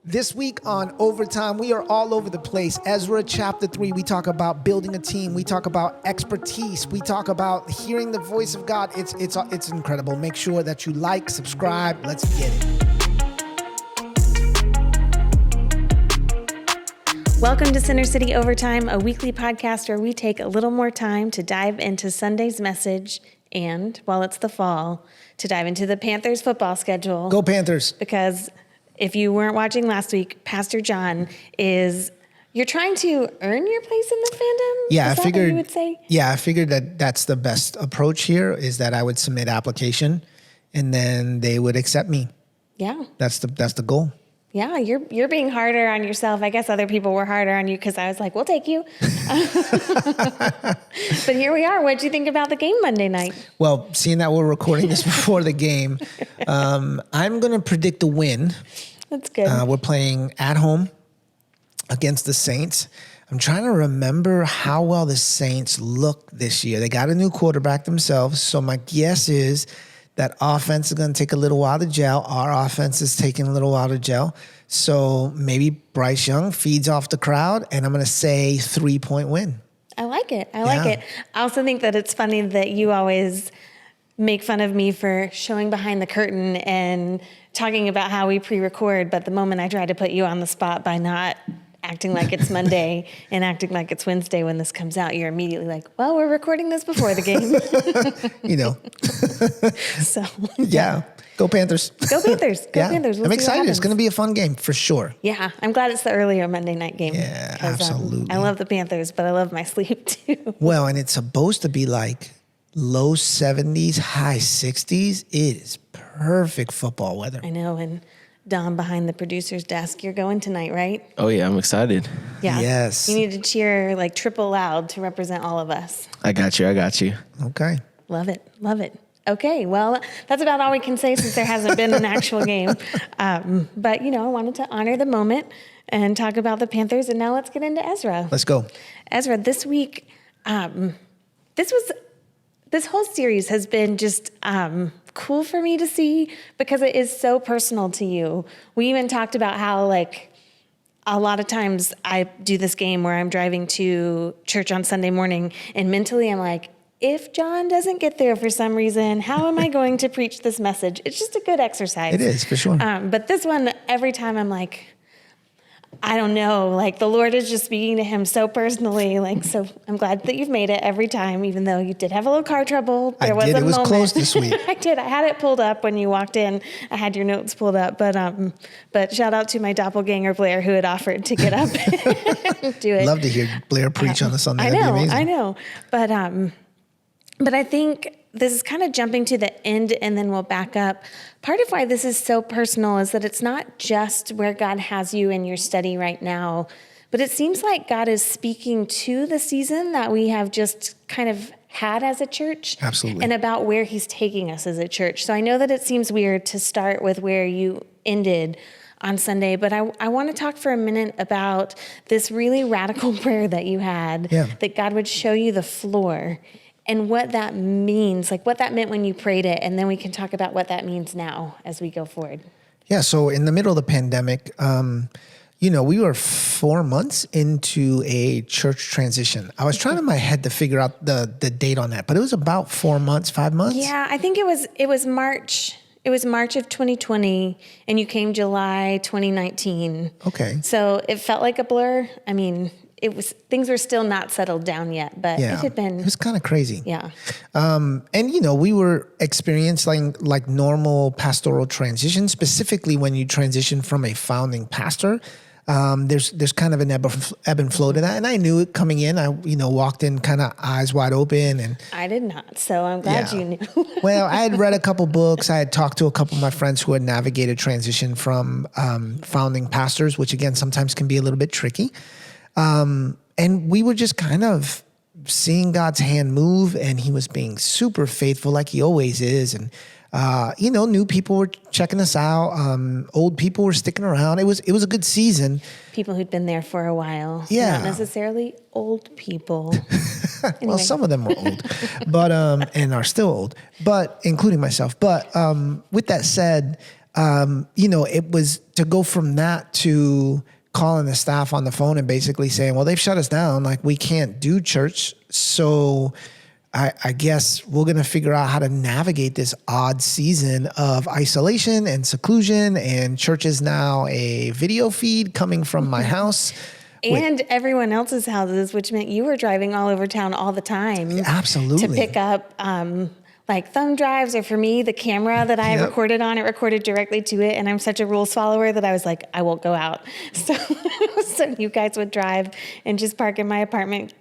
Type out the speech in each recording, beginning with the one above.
This week on Overtime, we are all over the place. Ezra chapter 3, we talk about building a team. We talk about expertise. We talk about hearing the voice of God. It's incredible. Make sure that you like, subscribe. Let's get it. Welcome to Center City Overtime, a weekly podcast where we take a little more time to dive into Sunday's message and, while it's the fall, to dive into the Panthers football schedule. Go Panthers. Because if you weren't watching last week, Pastor John you're trying to earn your place in the fandom? Yeah, Is that what you would say? Yeah, I figured that that's the best approach here is that I would submit application and then they would accept me. Yeah. That's the goal. Yeah, you're being harder on yourself. I guess other people were harder on you because I was like, we'll take you. But here we are. What'd you think about the game Monday night? Well, seeing that we're recording this before the game, I'm going to predict a win. That's good. We're playing at home against the Saints. I'm trying to remember how well the Saints looked this year. They got a new quarterback themselves, so my guess is that offense is going to take a little while to gel. Our offense is taking a little while to gel. So maybe Bryce Young feeds off the crowd, and I'm going to say 3-point win. I like it. I like it. I also think that it's funny that you always make fun of me for showing behind the curtain and talking about how we pre-record, but the moment I try to put you on the spot by not acting like it's Monday and acting like it's Wednesday when this comes out, you're immediately like, well, we're recording this before the game. So yeah. Go Panthers. Go Panthers. Go Panthers. I'm excited. It's going to be a fun game for sure. Yeah. I'm glad it's the earlier Monday night game. Yeah, absolutely. I love the Panthers, but I love my sleep too. Well, and it's supposed to be like low 70s, high 60s. It is perfect football weather. I know. And Dom behind the producer's desk, you're going tonight, right? Oh, yeah, I'm excited. Yeah. Yes. You need to cheer like triple loud to represent all of us. I got you. Okay. Love it. Love it. Okay, well, that's about all we can say since there hasn't been an actual game. But, I wanted to honor the moment and talk about the Panthers. And now let's get into Ezra. Let's go. Ezra, this week, this whole series has been just cool for me to see because it is so personal to you. We even talked about how, a lot of times I do this game where I'm driving to church on Sunday morning, and mentally I'm like, if John doesn't get there for some reason, how am I going to preach this message? It's just a good exercise. It is, for sure. But this one, every time I'm like, I don't know, the Lord is just speaking to him so personally. So I'm glad that you've made it every time, even though you did have a little car trouble. There was a moment. It was close this week. I did. I had it pulled up when you walked in. I had your notes pulled up. But shout out to my doppelganger, Blair, who had offered to get up and do it. Love to hear Blair preach on a Sunday. That'd be amazing. I know. But I think this is kind of jumping to the end and then we'll back up. Part of why this is so personal is that it's not just where God has you in your study right now, but it seems like God is speaking to the season that we have just kind of had as a church. Absolutely. And about where he's taking us as a church. So I know that it seems weird to start with where you ended on Sunday, but I want to talk for a minute about this really radical prayer that you had, that God would show you the floor. And what that means, what that meant when you prayed it, and then we can talk about what that means now as we go forward. Yeah, so in the middle of the pandemic, we were 4 months into a church transition. I was trying in my head to figure out the date on that, but it was about 4 months, 5 months? Yeah, I think it was March. It was March of 2020, and you came July 2019. Okay. So it felt like a blur. I mean, things were still not settled down yet, but it had been. It was kind of crazy. Yeah. We were experiencing like normal pastoral transition, specifically when you transition from a founding pastor. There's kind of an ebb and flow to that. And I knew it coming in. I, walked in kind of eyes wide open. And I did not. So I'm glad you knew. Well, I had read a couple books. I had talked to a couple of my friends who had navigated transition from founding pastors, which again, sometimes can be a little bit tricky. And we were just kind of seeing God's hand move, and he was being super faithful like he always is. And, new people were checking us out. Old people were sticking around. It was a good season. People who'd been there for a while. Yeah. Not necessarily old people. Well, Anyway. some of them were old, but, and are still old, but including myself. But, with that said, it was to go from that to calling the staff on the phone and basically saying, well, they've shut us down. Like, we can't do church. So I guess we're going to figure out how to navigate this odd season of isolation and seclusion, and church is now a video feed coming from my house. And everyone else's houses, which meant you were driving all over town all the time. Absolutely. To pick up like thumb drives, or for me, the camera that I recorded on, it recorded directly to it. And I'm such a rules follower that I was like, I won't go out. So you guys would drive and just park in my apartment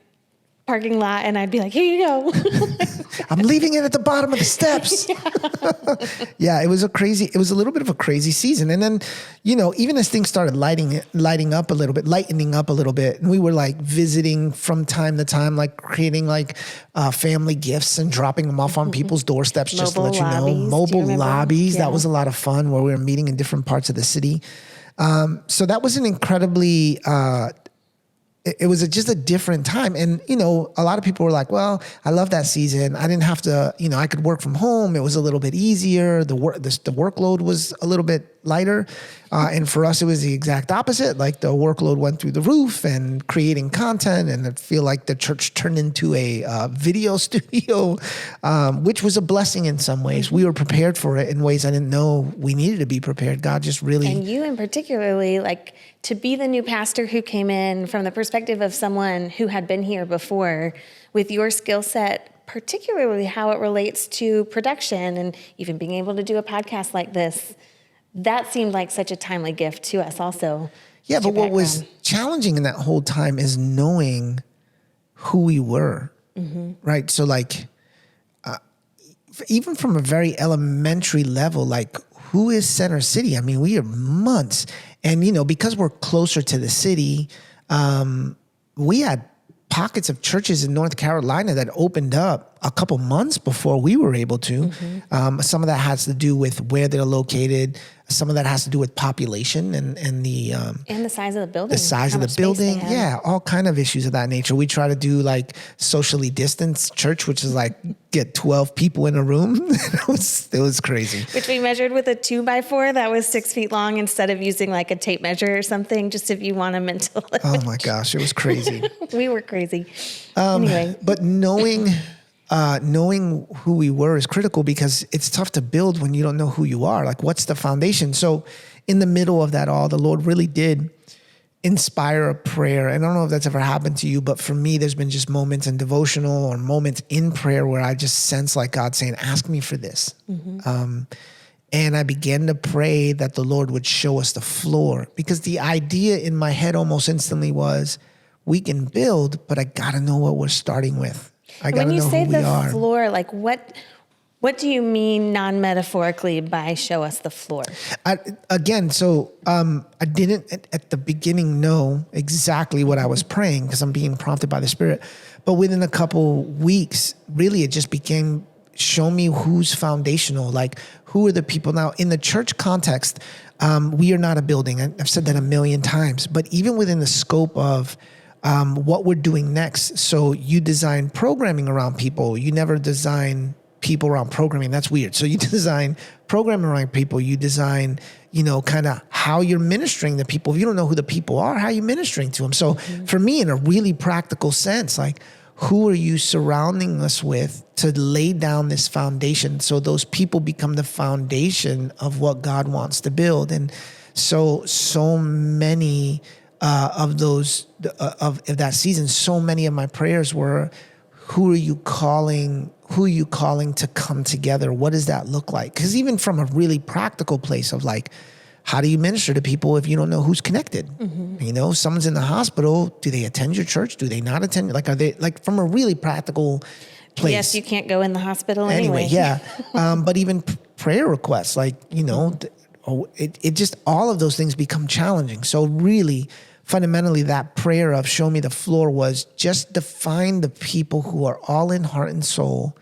parking lot, and I'd be like, here you go. I'm leaving it at the bottom of the steps. Yeah, it was a little bit of a crazy season. And then, even as things started lightening up a little bit, and we were like visiting from time to time, like creating like family gifts and dropping them off on people's doorsteps, just to let you know. Mobile lobbies. Yeah. That was a lot of fun, where we were meeting in different parts of the city. So that was an incredibly, it was just a different time. And, a lot of people were like, well, I love that season. I didn't have to, I could work from home. It was a little bit easier. The workload was a little bit lighter. And for us, it was the exact opposite. Like, the workload went through the roof, and creating content, and I feel like the church turned into a video studio, which was a blessing in some ways. We were prepared for it in ways I didn't know we needed to be prepared. God just really... And you in particularly, like, to be the new pastor who came in from the perspective of someone who had been here before, with your skill set, particularly how it relates to production and even being able to do a podcast like this, that seemed like such a timely gift to us also. Yeah, but what was challenging in that whole time is knowing who we were, right? So like, even from a very elementary level, like, who is Center City? I mean, we are months. And, because we're closer to the city, we had pockets of churches in North Carolina that opened up a couple months before we were able to. Some of that has to do with where they're located. Some of that has to do with population and the and the size of the building. The size of the building, yeah, all kind of issues of that nature. We try to do like socially distanced church, which is like get 12 people in a room. It was crazy. Which we measured with a 2x4 that was 6 feet long instead of using like a tape measure or something. Just if you want a mental image. Oh my gosh, it was crazy. We were crazy. Anyway, but knowing who we were is critical, because it's tough to build when you don't know who you are. Like, what's the foundation? So in the middle of that all, the Lord really did inspire a prayer. And I don't know if that's ever happened to you, but for me, there's been just moments in devotional or moments in prayer where I just sense like God saying, ask me for this. And I began to pray that the Lord would show us the floor, because the idea in my head almost instantly was, we can build, but I got to know what we're starting with. I got to know who we are. When you say the floor, like what do you mean non-metaphorically by show us the floor? I didn't at the beginning know exactly what I was praying, because I'm being prompted by the Spirit. But within a couple weeks, really, it just became, show me who's foundational. Like, who are the people? Now, in the church context, we are not a building. I've said that a million times. But even within the scope of what we're doing next. So you design programming around people. You never design people around programming. That's weird. So you design programming around people. You design, kind of how you're ministering to people. If you don't know who the people are, how are you ministering to them? So for me, in a really practical sense, like, who are you surrounding us with to lay down this foundation so those people become the foundation of what God wants to build? And so many of those of that season, so many of my prayers were, who are you calling to come together? What does that look like? Because even from a really practical place of like, how do you minister to people if you don't know who's connected? Someone's in the hospital. Do they attend your church? Do they not attend? Like, are they, like, from a really practical place? Yes, you can't go in the hospital anyway. Yeah. But even prayer requests, like, it just, all of those things become challenging. So really, fundamentally, that prayer of show me the floor was just define the people who are all in heart and soul,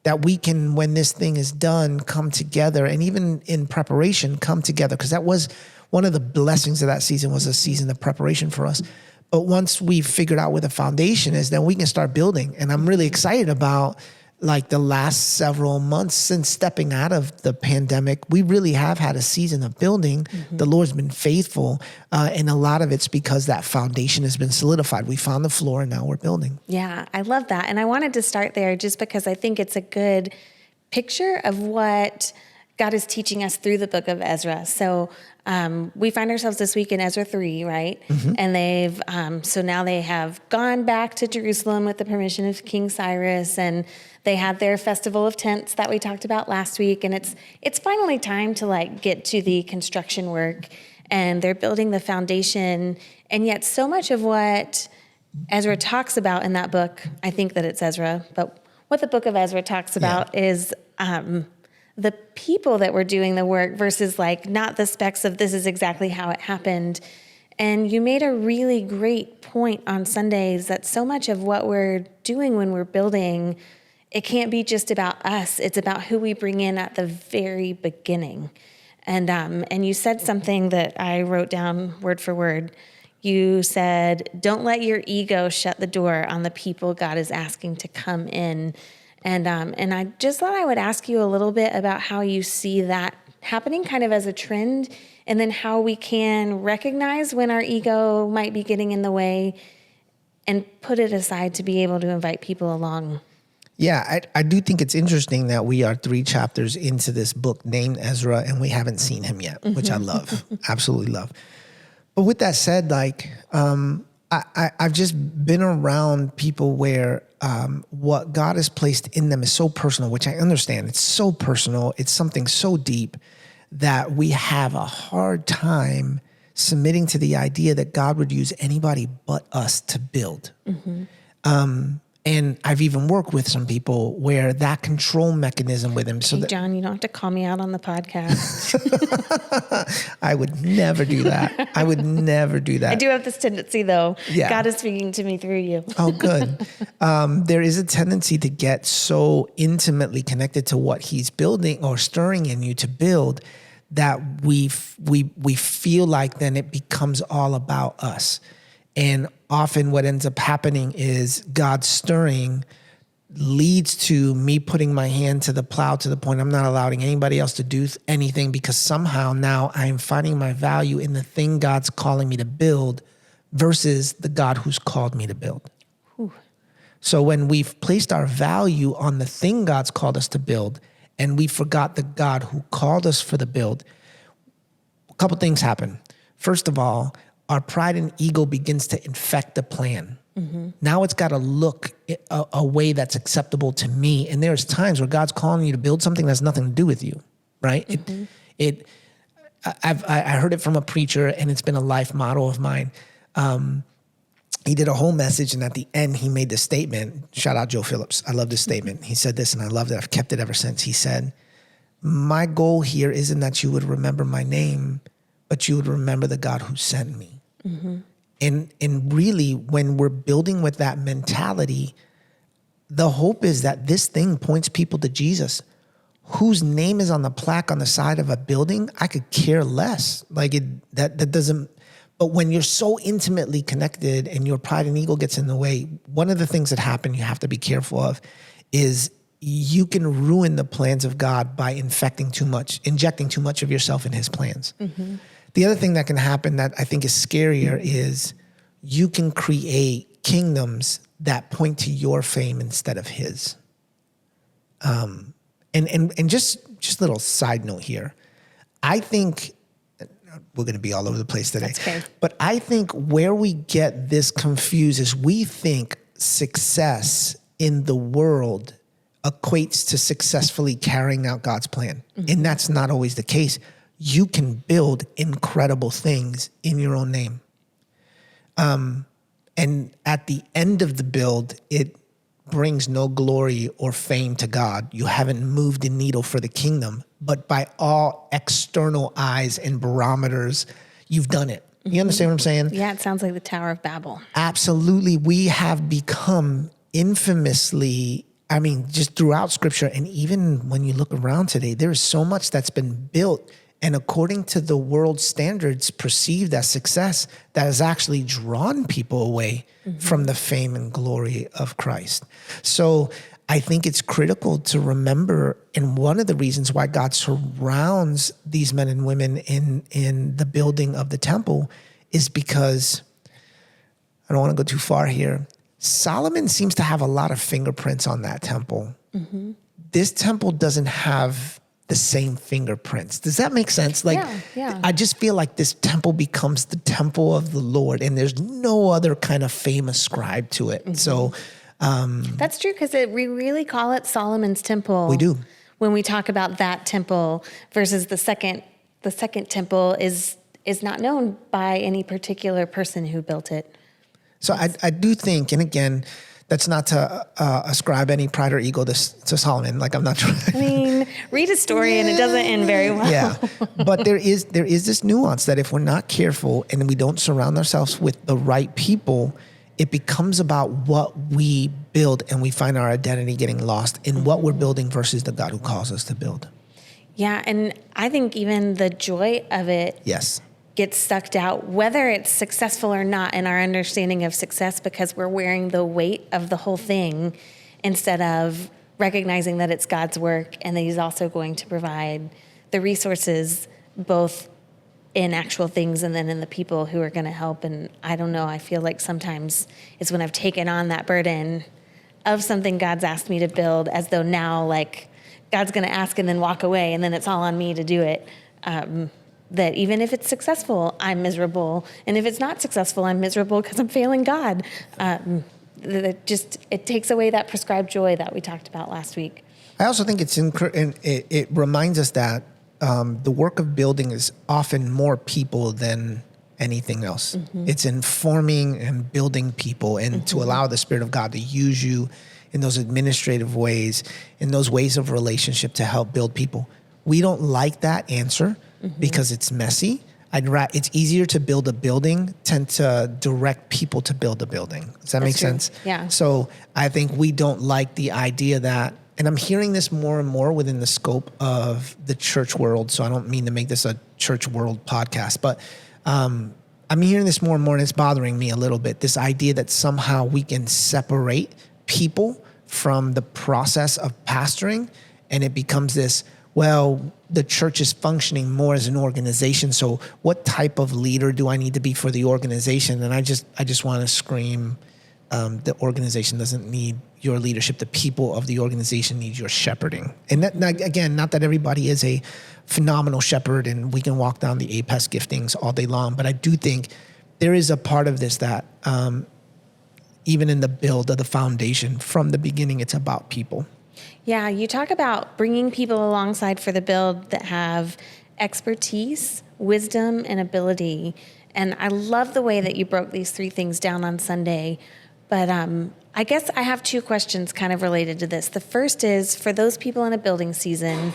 that we can, when this thing is done, come together, and even in preparation, come together. Because that was one of the blessings of that season, was a season of preparation for us. But once we figured out where the foundation is, then we can start building. And I'm really excited about like the last several months since stepping out of the pandemic, we really have had a season of building. The Lord's been faithful. And a lot of it's because that foundation has been solidified. We found the floor and now we're building. Yeah, I love that. And I wanted to start there just because I think it's a good picture of what God is teaching us through the book of Ezra. So we find ourselves this week in Ezra 3, right? And so now they have gone back to Jerusalem with the permission of King Cyrus, and they had their festival of tents that we talked about last week. And it's finally time to like get to the construction work, and they're building the foundation. And yet so much of what Ezra talks about in that book, I think that it's Ezra, but what the book of Ezra talks about is the people that were doing the work versus like not the specs of this is exactly how it happened. And you made a really great point on Sundays that so much of what we're doing when we're building, it can't be just about us. It's about who we bring in at the very beginning. And you said something that I wrote down word for word. You said, don't let your ego shut the door on the people God is asking to come in. And I just thought I would ask you a little bit about how you see that happening kind of as a trend, and then how we can recognize when our ego might be getting in the way and put it aside to be able to invite people along. Yeah, I do think it's interesting that we are 3 chapters into this book named Ezra and we haven't seen him yet, which I love, absolutely love. But with that said, like, I've just been around people where what God has placed in them is so personal, which I understand. It's so personal. It's something so deep that we have a hard time submitting to the idea that God would use anybody but us to build. And I've even worked with some people where that control mechanism with him. So Hey, John, you don't have to call me out on the podcast. I would never do that. I would never do that. I do have this tendency, though. Yeah. God is speaking to me through you. Oh, good. There is a tendency to get so intimately connected to what he's building or stirring in you to build that we feel like then it becomes all about us. And often what ends up happening is God stirring leads to me putting my hand to the plow to the point I'm not allowing anybody else to do anything, because somehow now I'm finding my value in the thing God's calling me to build versus the God who's called me to build. Whew. So when we've placed our value on the thing God's called us to build and we forgot the God who called us for the build, a couple things happen. First of all, our pride and ego begins to infect the plan. Now it's got to look a way that's acceptable to me. And there's times where God's calling you to build something that has nothing to do with you, right? I heard it from a preacher, and it's been a life motto of mine. He did a whole message, and at the end, he made this statement. Shout out Joe Phillips. I love this statement. He said this, and I loved it. I've kept it ever since. He said, my goal here isn't that you would remember my name, but you would remember the God who sent me. And really, when we're building with that mentality, the hope is that this thing points people to Jesus. Whose name is on the plaque on the side of a building, I could care less. Like that doesn't. But when you're so intimately connected and your pride and ego gets in the way, one of the things that happen you have to be careful of is you can ruin the plans of God by injecting too much of yourself in his plans. The other thing that can happen that I think is scarier is you can create kingdoms that point to your fame instead of his. And just a little side note here. I think we're going to be all over the place today. That's okay. But I think where we get this confused is we think success in the world equates to successfully carrying out God's plan. And that's not always the case. You can build incredible things in your own name. And at the end of the build, it brings no glory or fame to God. You haven't moved the needle for the kingdom, but by all external eyes and barometers, you've done it. You understand what I'm saying? Yeah, it sounds like the Tower of Babel. Absolutely. We have become infamously, just throughout scripture, and even when you look around today, there is so much that's been built and according to the world standards perceived as success that has actually drawn people away from the fame and glory of Christ. So I think it's critical to remember, and one of the reasons why God surrounds these men and women in the building of the temple is because, I don't want to go too far here, Solomon seems to have a lot of fingerprints on that temple. Mm-hmm. This temple doesn't have the same fingerprints. Does that make sense? Like, yeah. I just feel like this temple becomes the temple of the Lord, and there's no other kind of fame ascribed to it. Mm-hmm. So that's true, because we really call it Solomon's temple. We do. When we talk about that temple versus the second temple is not known by any particular person who built it. So I do think, and again, that's not to ascribe any pride or ego to Solomon. Like, I'm not trying. I mean, read a story and it doesn't end very well. Yeah, but there is this nuance that if we're not careful and we don't surround ourselves with the right people, it becomes about what we build, and we find our identity getting lost in what we're building versus the God who calls us to build. Yeah, and I think even the joy of it gets sucked out, whether it's successful or not, in our understanding of success, because we're wearing the weight of the whole thing instead of recognizing that it's God's work and that he's also going to provide the resources, both in actual things and then in the people who are going to help. And I don't know, I feel like sometimes it's when I've taken on that burden of something God's asked me to build, as though now, like, God's going to ask and then walk away and then it's all on me to do it. That even if it's successful, I'm miserable. And if it's not successful, I'm miserable because I'm failing God. It takes away that prescribed joy that we talked about last week. I also think it reminds us that the work of building is often more people than anything else. Mm-hmm. It's informing and building people, and to allow the Spirit of God to use you in those administrative ways, in those ways of relationship to help build people. We don't like that answer because it's messy. It's easier to build a building than to direct people to build a building. Does that make sense? Yeah. So I think we don't like the idea that, and I'm hearing this more and more within the scope of the church world, so I don't mean to make this a church world podcast, but I'm hearing this more and more, and it's bothering me a little bit, this idea that somehow we can separate people from the process of pastoring, and it becomes this, well, the church is functioning more as an organization, so what type of leader do I need to be for the organization? And I just want to scream, the organization doesn't need your leadership. The people of the organization need your shepherding. And that, again, not that everybody is a phenomenal shepherd and we can walk down the APES giftings all day long, but I do think there is a part of this that even in the build of the foundation, from the beginning, it's about people. Yeah, you talk about bringing people alongside for the build that have expertise, wisdom, and ability. And I love the way that you broke these three things down on Sunday. But I guess I have two questions kind of related to this. The first is, for those people in a building season,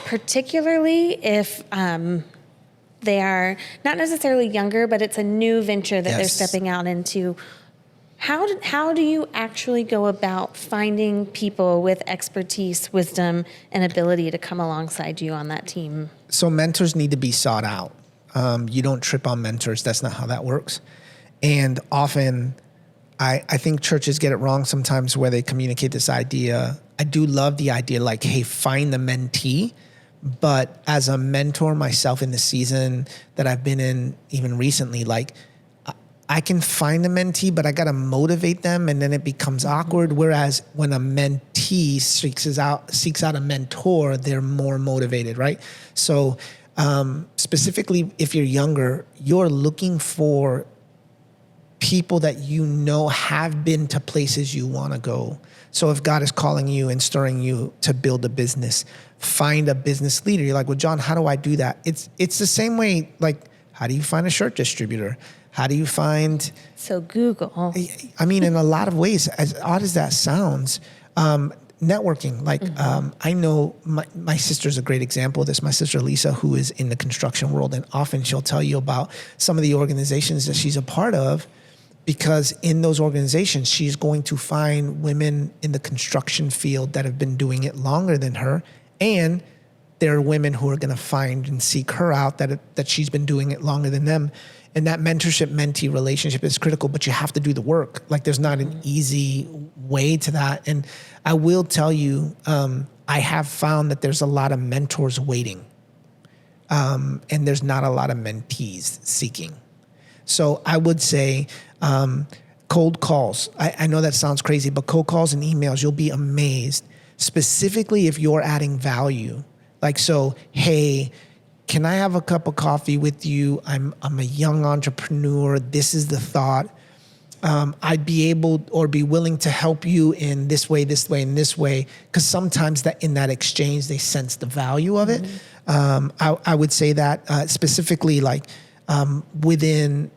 particularly if they are not necessarily younger, but it's a new venture that they're stepping out into, how do you actually go about finding people with expertise, wisdom, and ability to come alongside you on that team? So mentors need to be sought out. You don't trip on mentors. That's not how that works. And often, I think churches get it wrong sometimes where they communicate this idea. I do love the idea, like, hey, find the mentee. But as a mentor myself in the season that I've been in, even recently, like, I can find a mentee, but I got to motivate them, and then it becomes awkward. Whereas when a mentee seeks out a mentor, they're more motivated, right? So specifically, if you're younger, you're looking for people that you know have been to places you want to go. So if God is calling you and stirring you to build a business, find a business leader. You're like, well, John, how do I do that? It's the same way, like, how do you find a shirt distributor? How do you find... So Google. I mean, in a lot of ways, as odd as that sounds, networking. Like, I know my sister's a great example of this. My sister, Lisa, who is in the construction world, and often she'll tell you about some of the organizations that she's a part of, because in those organizations, she's going to find women in the construction field that have been doing it longer than her, and there are women who are going to find and seek her out that she's been doing it longer than them. And that mentorship mentee relationship is critical, but you have to do the work. Like there's not an easy way to that. And I will tell you, I have found that there's a lot of mentors waiting. And there's not a lot of mentees seeking. So I would say cold calls. I know that sounds crazy, but cold calls and emails, you'll be amazed. Specifically if you're adding value. Like, so, hey, can I have a cup of coffee with you? I'm a young entrepreneur. This is the thought. I'd be able or be willing to help you in this way, and this way. Because sometimes that in that exchange, they sense the value of it. I would say that specifically like within,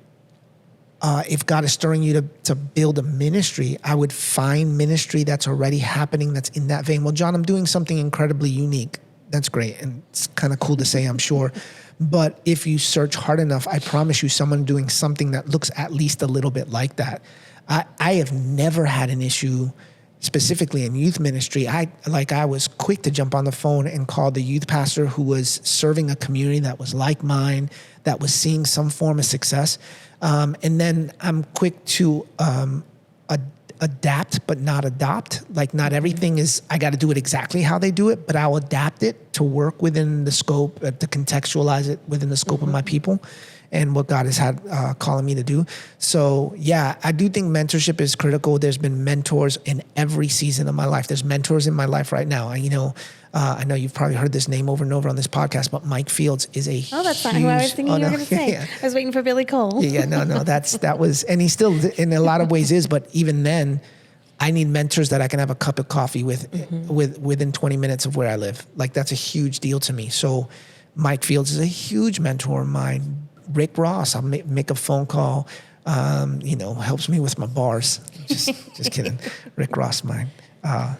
if God is stirring you to build a ministry, I would find ministry that's already happening that's in that vein. Well, John, I'm doing something incredibly unique. That's great. And it's kind of cool to say, I'm sure. But if you search hard enough, I promise you someone doing something that looks at least a little bit like that. I have never had an issue specifically in youth ministry. I was quick to jump on the phone and call the youth pastor who was serving a community that was like mine, that was seeing some form of success. And then I'm quick to adapt, but not adopt. Like not everything is, I got to do it exactly how they do it, but I'll adapt it to work within the scope, to contextualize it within the scope of my people and what God has had calling me to do. So yeah, I do think mentorship is critical. There's been mentors in every season of my life. There's mentors in my life right now. I know you've probably heard this name over and over on this podcast, but Mike Fields is a that's not who I was thinking you were going to say. Yeah. I was waiting for Billy Cole. No, that was, and he still in a lot of ways is, but even then, I need mentors that I can have a cup of coffee with within 20 minutes of where I live. Like that's a huge deal to me. So Mike Fields is a huge mentor of mine. Rick Ross, I'll make a phone call, helps me with my bars. Just kidding. Rick Ross, mine.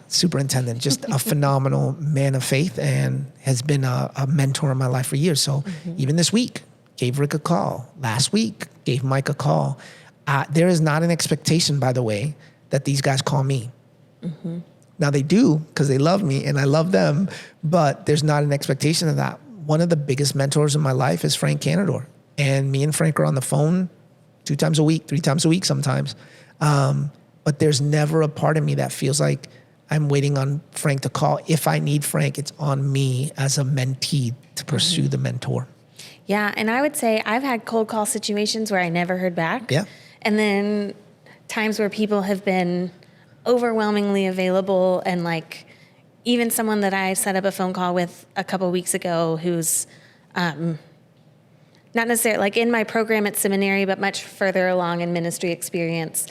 Superintendent, just a phenomenal man of faith and has been a mentor in my life for years. So even this week, gave Rick a call. Last week, gave Mike a call. There is not an expectation, by the way, that these guys call me. Now they do because they love me and I love them, but there's not an expectation of that. One of the biggest mentors in my life is Frank Canador. And me and Frank are on the phone 2 times a week, 3 times a week sometimes. But there's never a part of me that feels like I'm waiting on Frank to call. If I need Frank, it's on me as a mentee to pursue the mentor. Yeah, and I would say I've had cold call situations where I never heard back. Yeah. And then times where people have been overwhelmingly available and like even someone that I set up a phone call with a couple weeks ago who's not necessarily like in my program at seminary, but much further along in ministry experience.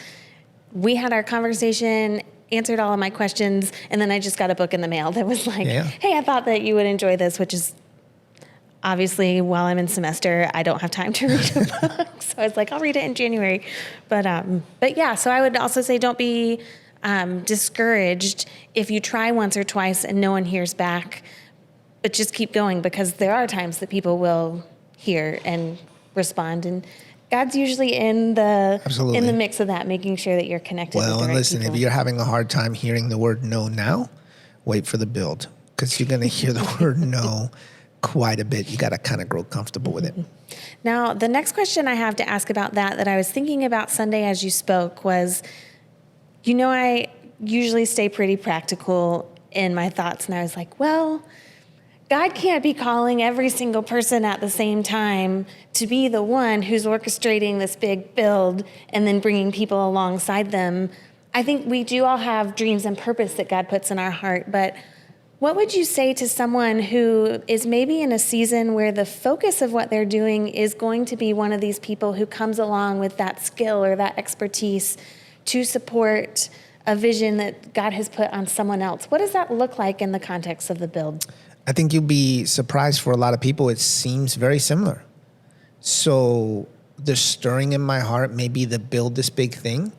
We had our conversation, answered all of my questions, and then I just got a book in the mail that was like, hey, I thought that you would enjoy this, which is obviously while I'm in semester, I don't have time to read a book. So I was like, I'll read it in January. But yeah, so I would also say don't be discouraged if you try once or twice and no one hears back, but just keep going because there are times that people will hear and respond, and God's usually in the mix of that, making sure that you're connected with the right Well, listen, people. If you're having a hard time hearing the word no now, wait for the build because you're going to hear the word no quite a bit. You got to kind of grow comfortable with it. Now, the next question I have to ask about that I was thinking about Sunday as you spoke was, I usually stay pretty practical in my thoughts, and I was like, well, God can't be calling every single person at the same time to be the one who's orchestrating this big build and then bringing people alongside them. I think we do all have dreams and purpose that God puts in our heart, but what would you say to someone who is maybe in a season where the focus of what they're doing is going to be one of these people who comes along with that skill or that expertise to support a vision that God has put on someone else? What does that look like in the context of the build? I think you'll be surprised for a lot of people. It seems very similar. So the stirring in my heart may be to build this big thing.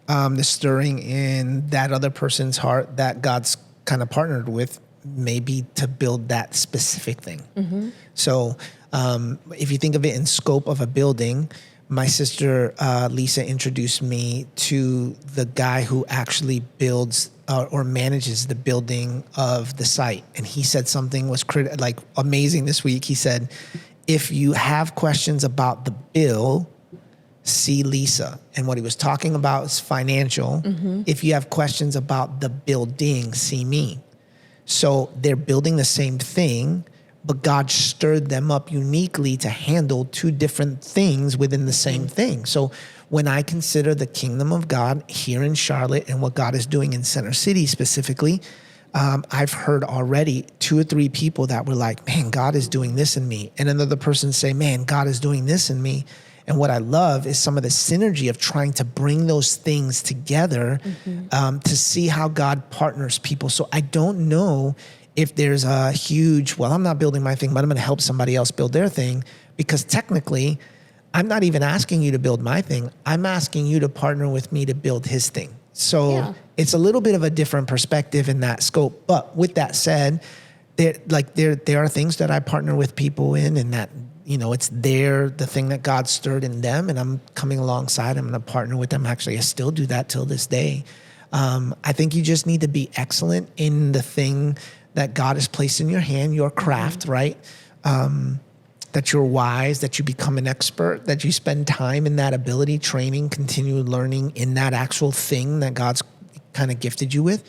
The stirring in that other person's heart that God's kind of partnered with may be to build that specific thing. So if you think of it in scope of a building, my sister Lisa introduced me to the guy who actually builds or manages the building of the site. And he said something was amazing this week. He said, if you have questions about the bill, see Lisa. And what he was talking about is financial. If you have questions about the building, see me. So they're building the same thing, but God stirred them up uniquely to handle two different things within the same thing. So when I consider the kingdom of God here in Charlotte and what God is doing in Center City specifically, I've heard already 2 or 3 people that were like, man, God is doing this in me. And another person say, man, God is doing this in me. And what I love is some of the synergy of trying to bring those things together to see how God partners people. So I don't know if there's a huge, well, I'm not building my thing, but I'm going to help somebody else build their thing, because technically I'm not even asking you to build my thing. I'm asking you to partner with me to build his thing. So it's a little bit of a different perspective in that scope. But with that said, there are things that I partner with people in, and that, you know, it's the thing that God stirred in them, and I'm coming alongside. I'm going to partner with them. Actually, I still do that till this day. I think you just need to be excellent in the thing that God has placed in your hand, your craft, right? That you're wise, that you become an expert, that you spend time in that ability, training, continue learning in that actual thing that God's kind of gifted you with.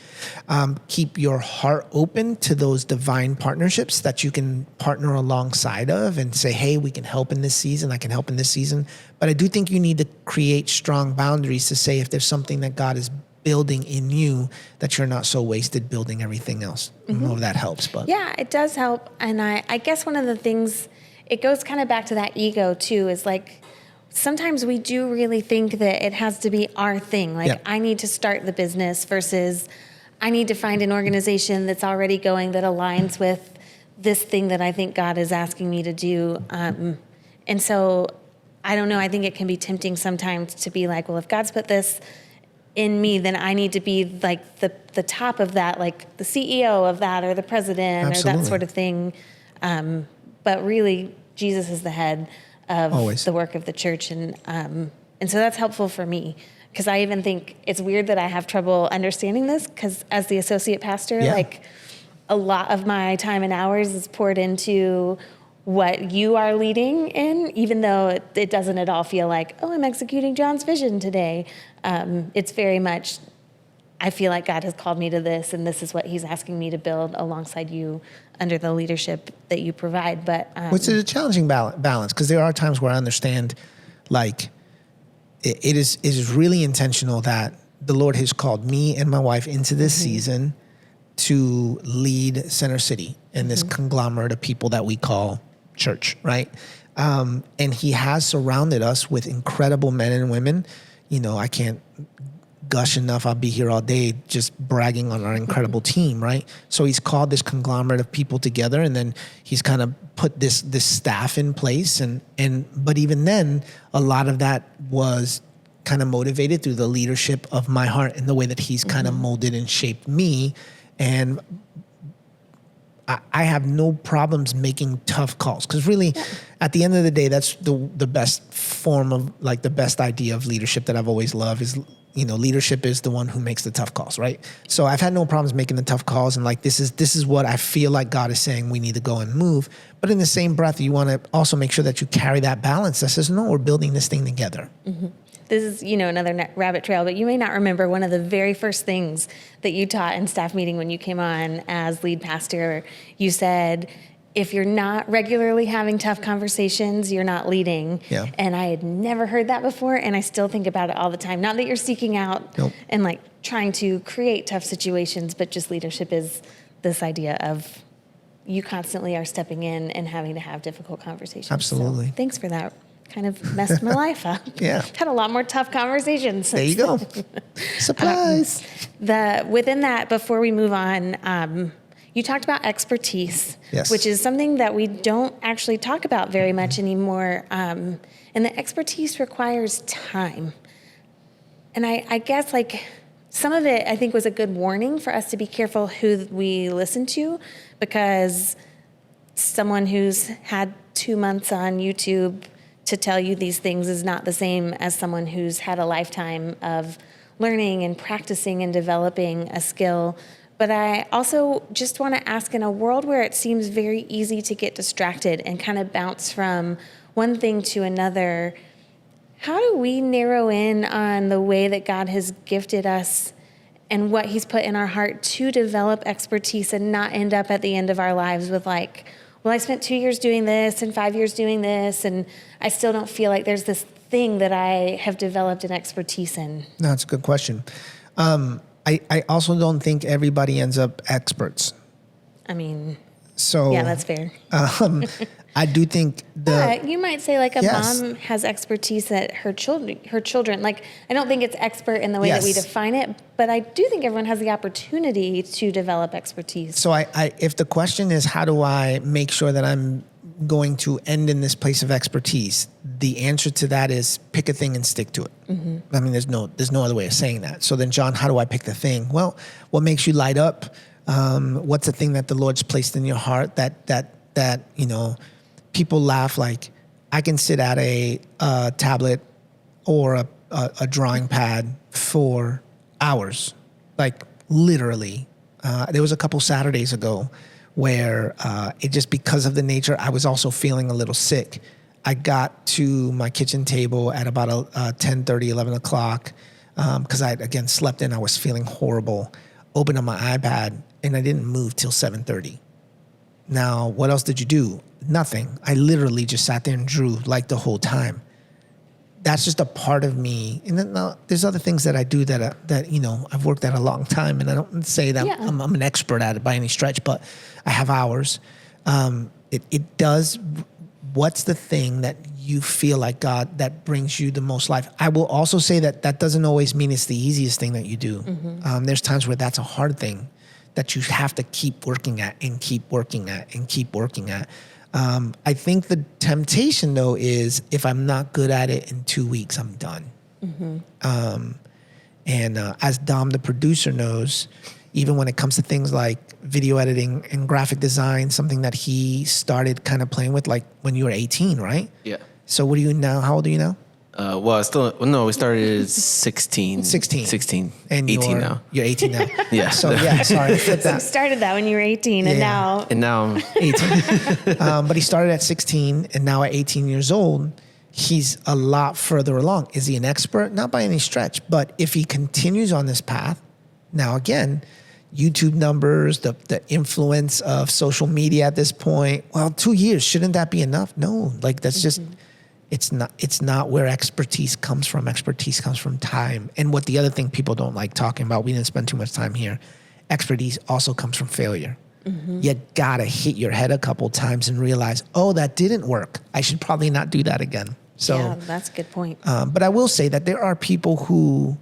Keep your heart open to those divine partnerships that you can partner alongside of and say, hey, we can help in this season. I can help in this season. But I do think you need to create strong boundaries to say if there's something that God is building in you, that you're not so wasted building everything else. I don't know if that helps, but. Yeah, it does help. And I guess one of the things, it goes kind of back to that ego too, is like, sometimes we do really think that it has to be our thing. Like, I need to start the business versus I need to find an organization that's already going, that aligns with this thing that I think God is asking me to do. And so I don't know, I think it can be tempting sometimes to be like, well, if God's put this in me, then I need to be like the top of that, like the CEO of that, or the president, or that sort of thing. But really, Jesus is the head of the work of the church. And so that's helpful for me, because I even think it's weird that I have trouble understanding this, because as the associate pastor, like, a lot of my time and hours is poured into what you are leading in, even though it doesn't at all feel like, oh, I'm executing John's vision today. It's very much, I feel like God has called me to this, and this is what he's asking me to build alongside you under the leadership that you provide. But which is a challenging balance, because there are times where I understand, like, it is really intentional that the Lord has called me and my wife into this season to lead Center City and this conglomerate of people that we call church, right? And he has surrounded us with incredible men and women. You know, I can't gush enough. I'll be here all day just bragging on our incredible team, right? So he's called this conglomerate of people together, and then he's kind of put this staff in place. But even then, a lot of that was kind of motivated through the leadership of my heart and the way that he's kind of molded and shaped me. And I have no problems making tough calls, because really, at the end of the day, that's the best form of, like, the best idea of leadership that I've always loved is, you know, leadership is the one who makes the tough calls, right? So I've had no problems making the tough calls, and like, this is what I feel like God is saying we need to go and move. But in the same breath, you want to also make sure that you carry that balance that says, no, we're building this thing together. This is, you know, another rabbit trail, but you may not remember one of the very first things that you taught in staff meeting when you came on as lead pastor. You said, if you're not regularly having tough conversations, you're not leading. Yeah. And I had never heard that before, and I still think about it all the time. Not that you're seeking out and like trying to create tough situations, but just leadership is this idea of you constantly are stepping in and having to have difficult conversations. Absolutely. So thanks for that. Kind of messed my life up. Yeah. Had a lot more tough conversations. There you go. Surprise. Within that, before we move on, you talked about expertise, which is something that we don't actually talk about very much anymore. And the expertise requires time. And I guess, like, some of it, I think, was a good warning for us to be careful who we listen to, because someone who's had 2 months on YouTube to tell you these things is not the same as someone who's had a lifetime of learning and practicing and developing a skill. But I also just want to ask, in a world where it seems very easy to get distracted and kind of bounce from one thing to another, how do we narrow in on the way that God has gifted us and what he's put in our heart to develop expertise and not end up at the end of our lives with like, well, I spent 2 years doing this and 5 years doing this, and I still don't feel like there's this thing that I have developed an expertise in? No, that's a good question. I also don't think everybody ends up experts. I mean, So yeah, that's fair. I do think But you might say like a Yes. mom has expertise at her children. Like, I don't think it's expert in the way that we Yes. define it, but I do think everyone has the opportunity to develop expertise. so. If the question is how do I make sure that I'm going to end in this place of expertise, the answer to that is pick a thing and stick to it. I mean, there's no other way of saying that. So then, John, how do I pick the thing? Well, what makes you light up? What's the thing that the Lord's placed in your heart that you know? People laugh like I can sit at a tablet or a drawing pad for hours, like literally. There was a couple Saturdays ago where it just because of the nature, I was also feeling a little sick. I got to my kitchen table at about 10:30, 11 o'clock because I again slept in. I was feeling horrible. Opened up my iPad and I didn't move till 7:30. Now, what else did you do? Nothing. I literally just sat there and drew like the whole time. That's just a part of me. And then there's other things that I do that you know I've worked at a long time, and I don't say that Yeah. I'm an expert at it by any stretch, but I have hours. It does. What's the thing that you feel like God that brings you the most life? I will also say that doesn't always mean it's the easiest thing that you do. There's times where that's a hard thing that you have to keep working at and keep working at and keep working at. I think the temptation, though, is if I'm not good at it in 2 weeks, I'm done. And as Dom, the producer, knows, even when it comes to things like video editing and graphic design, something that he started kind of playing with like when you were 18, right? Yeah. So what are you now? How old are you now? We started at 16. 16. 16. And 18 now. You're 18 now. Yeah. So yeah, sorry, I flipped So you that. started that when you were 18, and Yeah. now And now I'm 18. But he started at 16, and now at 18 years old, he's a lot further along. Is he an expert? Not by any stretch, but if he continues on this path, now again, YouTube numbers, the influence of social media at this point, well, 2 years, shouldn't that be enough? No, like that's just, it's not where expertise comes from. Expertise comes from time. And what the other thing people don't like talking about, we didn't spend too much time here, expertise also comes from failure. You gotta hit your head a couple times and realize, oh, that didn't work. I should probably not do that again. So, yeah, that's a good point. but I will say that there are people who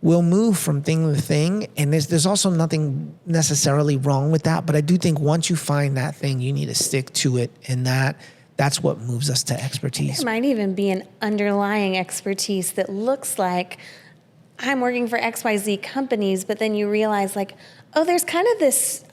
will move from thing to thing, and there's also nothing necessarily wrong with that. But I do think once you find that thing, you need to stick to it, and that's what moves us to expertise. There might even be an underlying expertise that looks like I'm working for XYZ companies, but then you realize like, oh, there's kind of this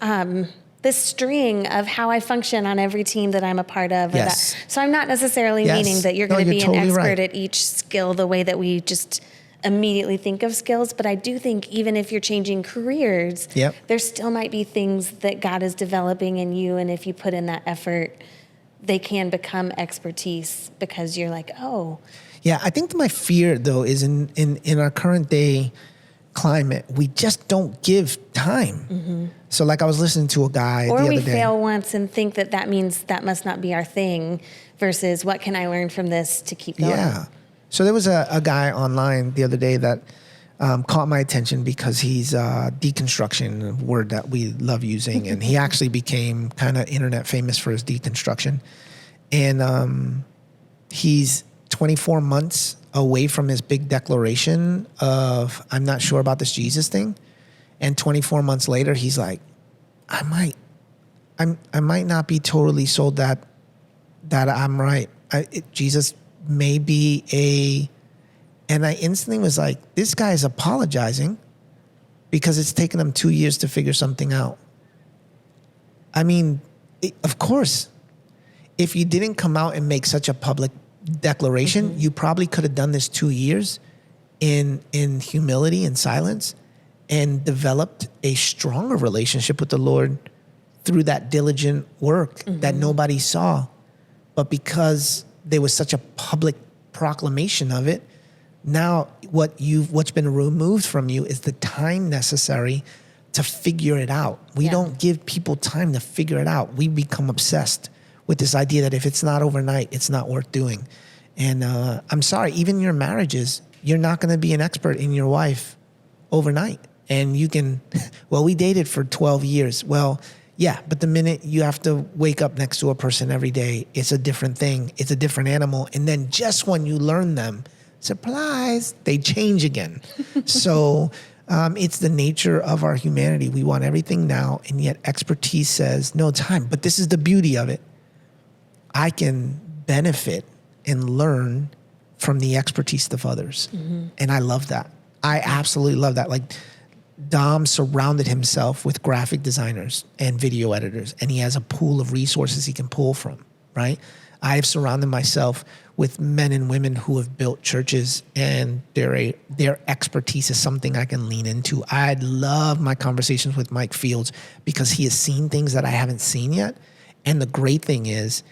this string of how I function on every team that I'm a part of. Or Yes. that. So I'm not necessarily Yes. meaning that you're No, going to be you're totally an expert right. at each skill the way that we just immediately think of skills. But I do think even if you're changing careers, Yep. there still might be things that God is developing in you. And if you put in that effort, they can become expertise because you're like, oh, Yeah, I think my fear though is in our current day climate, we just don't give time. So like I was listening to a guy or the we other day. fail once and think that that means that must not be our thing versus what can I learn from this to keep going? Yeah. So there was a guy online the other day that caught my attention because he's deconstruction, a word that we love using. And he actually became kind of internet famous for his deconstruction. And he's 24 months away from his big declaration of, I'm not sure about this Jesus thing. And 24 months later, he's like, I might not be totally sold that I'm right. Jesus may be and I instantly was like, this guy is apologizing because it's taken him 2 years to figure something out. I mean, of course, if you didn't come out and make such a public declaration, you probably could have done this 2 years in humility and silence and developed a stronger relationship with the Lord through that diligent work that nobody saw. But because there was such a public proclamation of it, now what's been removed from you is the time necessary to figure it out. We don't give people time to figure it out. We become obsessed with this idea that if it's not overnight, it's not worth doing. And I'm sorry, even your marriages, you're not going to be an expert in your wife overnight. And you can, well, we dated for 12 years. Well, yeah, but the minute you have to wake up next to a person every day, it's a different thing. It's a different animal. And then just when you learn them, surprise, they change again. So it's the nature of our humanity. We want everything now, and yet expertise says no time. But this is the beauty of it. I can benefit and learn from the expertise of others. And I love that. I absolutely love that. Like, Dom surrounded himself with graphic designers and video editors, and he has a pool of resources he can pull from, right? I've surrounded myself with men and women who have built churches, and their expertise is something I can lean into. I love my conversations with Mike Fields because he has seen things that I haven't seen yet. And the great thing is,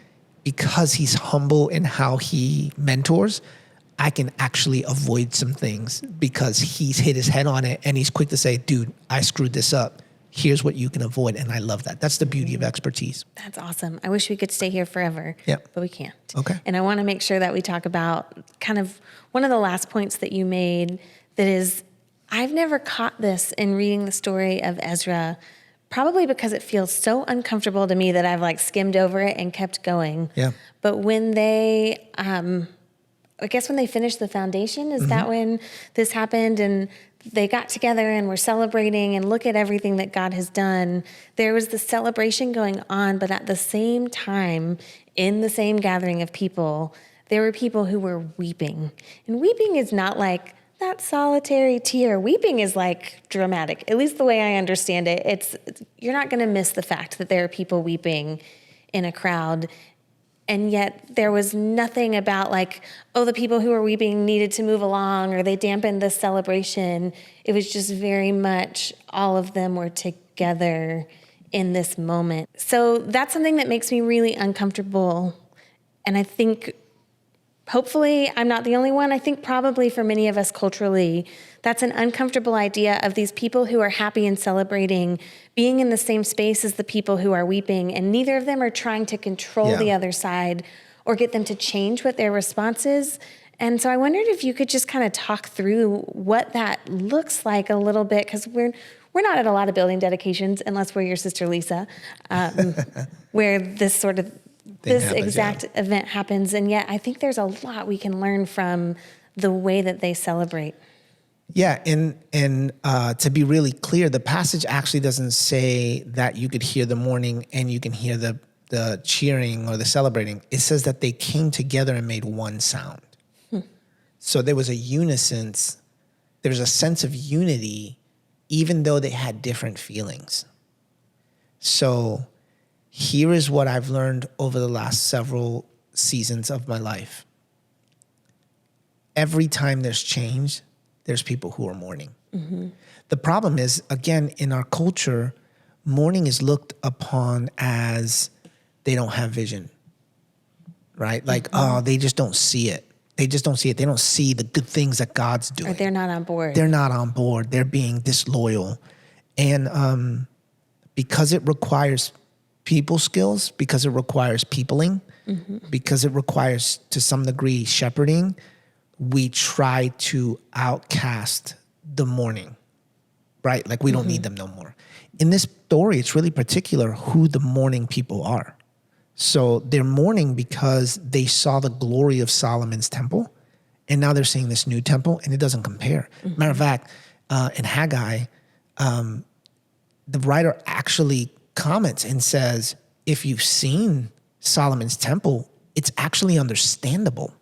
because he's humble in how he mentors, I can actually avoid some things because he's hit his head on it and he's quick to say, dude, I screwed this up. Here's what you can avoid. And I love that. That's the beauty of expertise. That's awesome. I wish we could stay here forever, Yep. but we can't. Okay. And I want to make sure that we talk about kind of one of the last points that you made that is, I've never caught this in reading the story of Ezra, probably because it feels so uncomfortable to me that I've like skimmed over it and kept going. Yeah. But when they, I guess when they finished the foundation, is that when this happened and they got together and were celebrating and look at everything that God has done? There was the celebration going on, but at the same time, in the same gathering of people, there were people who were weeping. And weeping is not like that solitary tear. Weeping is like dramatic, at least the way I understand it. You're not going to miss the fact that there are people weeping in a crowd. And yet there was nothing about like, oh, the people who were weeping needed to move along or they dampened the celebration. It was just very much all of them were together in this moment. So that's something that makes me really uncomfortable. And I think hopefully I'm not the only one. I think probably for many of us culturally, that's an uncomfortable idea of these people who are happy and celebrating being in the same space as the people who are weeping, and neither of them are trying to control the other side or get them to change what their response is. And so I wondered if you could just kind of talk through what that looks like a little bit, because we're not at a lot of building dedications unless we're your sister Lisa, where this sort of exact event happens. And yet I think there's a lot we can learn from the way that they celebrate. Yeah, and to be really clear, the passage actually doesn't say that you could hear the mourning and you can hear the cheering or the celebrating. It says that they came together and made one sound. So there was a unison, there's a sense of unity, even though they had different feelings. So here is what I've learned over the last several seasons of my life. Every time there's change, there's people who are mourning. The problem is, again, in our culture, mourning is looked upon as they don't have vision, right? Like, oh, they just don't see it. They just don't see it. They don't see the good things that God's doing. Or they're not on board. They're not on board. They're being disloyal. And because it requires people skills, because it requires peopling, because it requires, to some degree, shepherding, we try to outcast the mourning, right? Like, we don't need them no more. In this story, it's really particular who the mourning people are. So they're mourning because they saw the glory of Solomon's temple, and now they're seeing this new temple, and it doesn't compare. Matter of fact, in Haggai, the writer actually comments and says, if you've seen Solomon's temple, it's actually understandable,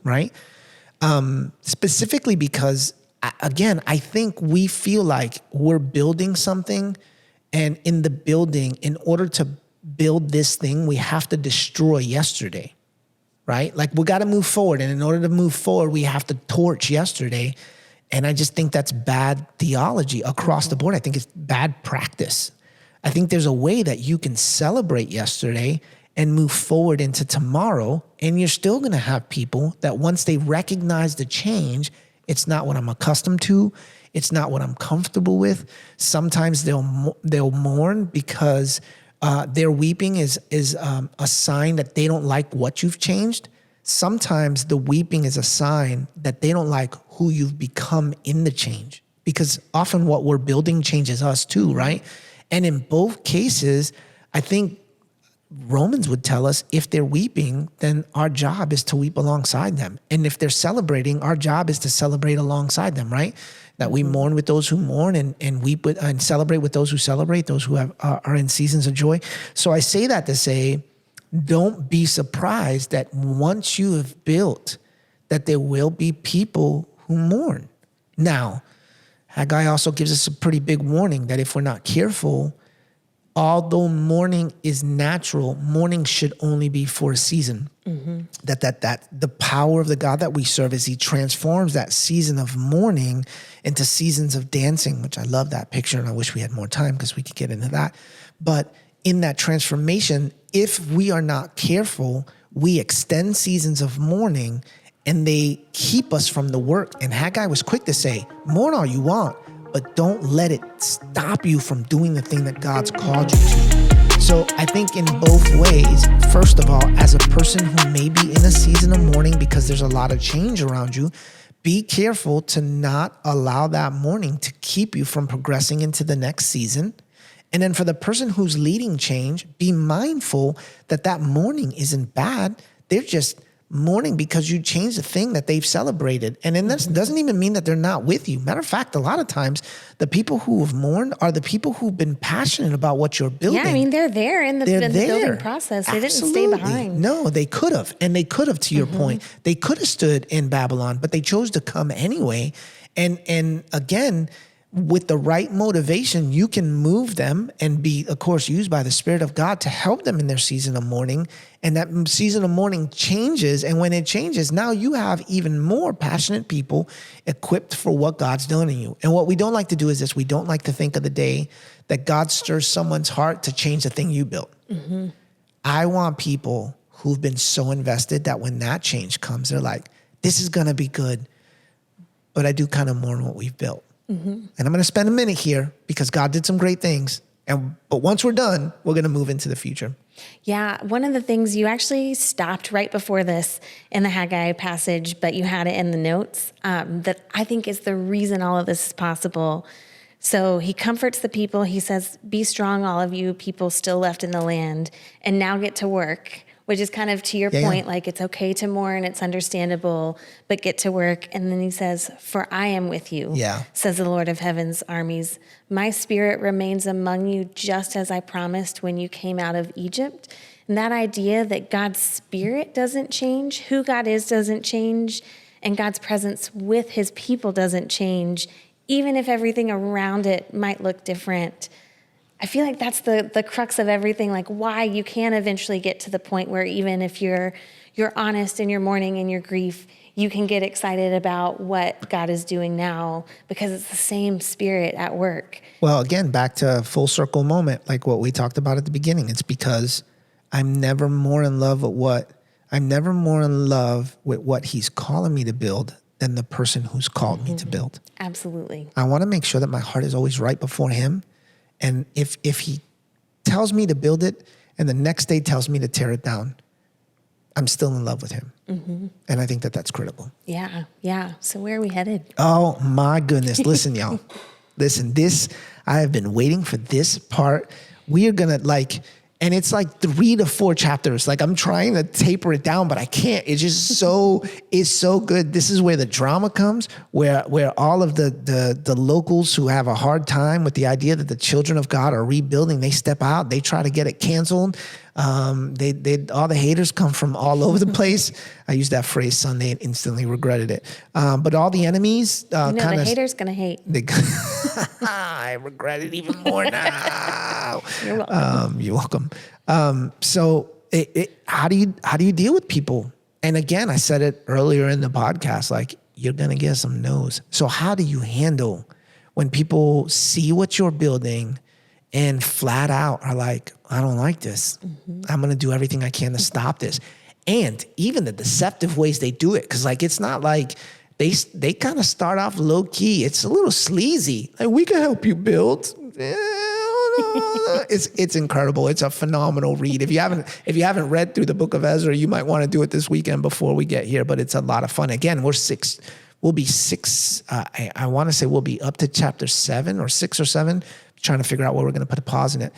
right? Specifically because, again, I think we feel like we're building something, and in the building, in order to build this thing, we have to destroy yesterday, right? Like, we got to move forward, and in order to move forward, we have to torch yesterday. And I just think that's bad theology across the board. I think it's bad practice. I think there's a way that you can celebrate yesterday and move forward into tomorrow, and you're still going to have people that once they recognize the change, it's not what I'm accustomed to, it's not what I'm comfortable with. Sometimes they'll mourn because their weeping is a sign that they don't like what you've changed. Sometimes the weeping is a sign that they don't like who you've become in the change, because often what we're building changes us too, right? And in both cases, I think Romans would tell us if they're weeping, then our job is to weep alongside them. And if they're celebrating, our job is to celebrate alongside them, right? That we mourn with those who mourn and weep with and celebrate with those who celebrate, those who are in seasons of joy. So I say that to say, don't be surprised that once you have built, that there will be people who mourn. Now, Haggai also gives us a pretty big warning that if we're not careful, although mourning is natural, mourning should only be for a season. Mm-hmm. That the power of the God that we serve is he transforms that season of mourning into seasons of dancing, which I love that picture, and I wish we had more time because we could get into that. But in that transformation, if we are not careful, we extend seasons of mourning and they keep us from the work. And Haggai was quick to say, mourn all you want, but don't let it stop you from doing the thing that God's called you to. So I think in both ways, first of all, as a person who may be in a season of mourning because there's a lot of change around you, be careful to not allow that mourning to keep you from progressing into the next season. And then for the person who's leading change, be mindful that that mourning isn't bad. They're just mourning because you changed the thing that they've celebrated. And then that doesn't even mean that they're not with you. Matter of fact, a lot of times the people who have mourned are the people who've been passionate about what you're building. Yeah, I mean, they're there in the building process. They Absolutely. didn't stay behind. No, they could have. And they could have, to your point, they could have stood in Babylon, but they chose to come anyway. And again, with the right motivation, you can move them and be, of course, used by the Spirit of God to help them in their season of mourning. And that season of mourning changes. And when it changes, now you have even more passionate people equipped for what God's done in you. And what we don't like to do is this. We don't like to think of the day that God stirs someone's heart to change the thing you built. Mm-hmm. I want people who've been so invested that when that change comes, they're like, this is going to be good, but I do kind of mourn what we've built. Mm-hmm. And I'm going to spend a minute here because God did some great things. But once we're done, we're going to move into the future. Yeah, one of the things you actually stopped right before this in the Haggai passage, but you had it in the notes, that I think is the reason all of this is possible. So he comforts the people. He says, be strong, all of you people still left in the land, and now get to work. Which is kind of to your point, like it's okay to mourn, it's understandable, but get to work. And then he says, for I am with you, says the Lord of heaven's armies. My spirit remains among you just as I promised when you came out of Egypt. And that idea that God's spirit doesn't change, who God is doesn't change, and God's presence with his people doesn't change, even if everything around it might look different. I feel like that's the crux of everything, like why you can eventually get to the point where even if you're honest in your mourning and your grief, you can get excited about what God is doing now because it's the same spirit at work. Well, again, back to a full circle moment, like what we talked about at the beginning. It's because I'm never more in love with what he's calling me to build than the person who's called me to build. Absolutely. I want to make sure that my heart is always right before him. And if he tells me to build it and the next day tells me to tear it down, I'm still in love with him. Mm-hmm. And I think that that's critical. Yeah. So where are we headed? Oh my goodness. Listen, y'all. Listen, I have been waiting for this part. We are going to and it's like 3 to 4 chapters. Like I'm trying to taper it down, but I can't. It's just it's so good. This is where the drama comes, where all of the locals who have a hard time with the idea that the children of God are rebuilding, they step out, they try to get it canceled. All the haters come from all over the place. I used that phrase Sunday and instantly regretted it. But all the enemies the haters gonna hate. I regret it even more now. You're welcome. You're welcome. So how do you deal with people? And again, I said it earlier in the podcast, like you're going to get some no's. So how do you handle when people see what you're building and flat out are like, I don't like this. I'm going to do everything I can to stop this. And even the deceptive ways they do it. Because like, it's not like they kind of start off low key. It's a little sleazy. Like, we can help you build. It's incredible. It's a phenomenal read. If you haven't read through the book of Ezra, you might want to do it this weekend before we get here, but it's a lot of fun. Again, we'll be six. I want to say we'll be up to chapter 7 or 6 or 7, trying to figure out where we're going to put a pause in it.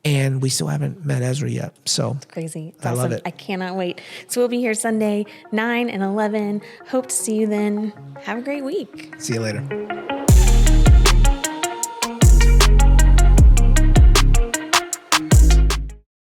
And we still haven't met Ezra yet. So It's crazy. It's I awesome. love it. I cannot wait. So we'll be here Sunday, 9 and 11. Hope to see you then. Have a great week. See you later.